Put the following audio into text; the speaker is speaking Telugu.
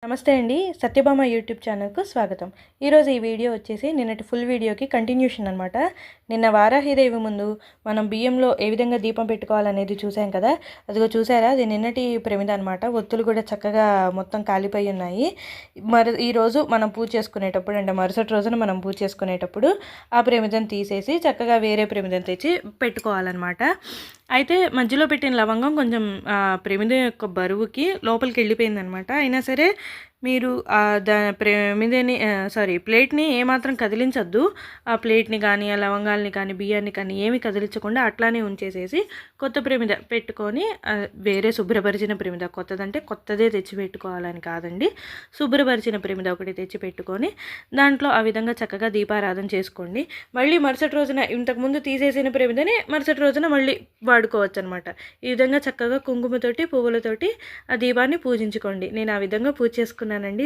నమస్తే అండి. సత్యభామ యూట్యూబ్ ఛానల్కు స్వాగతం. ఈరోజు ఈ వీడియో వచ్చేసి నిన్నటి ఫుల్ వీడియోకి కంటిన్యూషన్ అనమాట. నిన్న వారాహిదేవి ముందు మనం బియ్యంలో ఏ విధంగా దీపం పెట్టుకోవాలనేది చూసాం కదా. అదిగో చూసారా, అది నిన్నటి ప్రమిద అనమాట. ఒత్తులు కూడా చక్కగా మొత్తం కాలిపోయి ఉన్నాయి. ఈరోజు మనం పూజ చేసుకునేటప్పుడు, అంటే మరుసటి రోజున మనం పూజ చేసుకునేటప్పుడు ఆ ప్రమిదను తీసేసి చక్కగా వేరే ప్రమిదను తెచ్చి పెట్టుకోవాలన్నమాట. అయితే మధ్యలో పెట్టిన లవంగం కొంచెం ప్రమిద యొక్క బరువుకి లోపలికి వెళ్ళిపోయిందనమాట. అయినా సరే మీరు ప్రమిదని ప్లేట్ని ఏమాత్రం కదిలించద్దు. ఆ ప్లేట్ని కానీ, ఆ లవంగాల్ని కానీ, బియ్యాన్ని కానీ ఏమి కదిలించకుండా అట్లానే ఉంచేసేసి కొత్త ప్రమిద పెట్టుకొని, వేరే శుభ్రపరిచిన ప్రమిద, కొత్తదంటే కొత్తదే తెచ్చి పెట్టుకోవాలని కాదండి, శుభ్రపరిచిన ప్రమిద ఒకటి తెచ్చి పెట్టుకొని దాంట్లో ఆ విధంగా చక్కగా దీపారాధన చేసుకోండి. మళ్ళీ మరుసటి రోజున ఇంతకుముందు తీసేసిన ప్రమిదని మరుసటి రోజున మళ్ళీ వాడుకోవచ్చు అనమాట. ఈ విధంగా చక్కగా కుంకుమతోటి, పువ్వులతోటి ఆ దీపాన్ని పూజించుకోండి. నేను ఆ విధంగా పూజ చేసుకున్నానండి.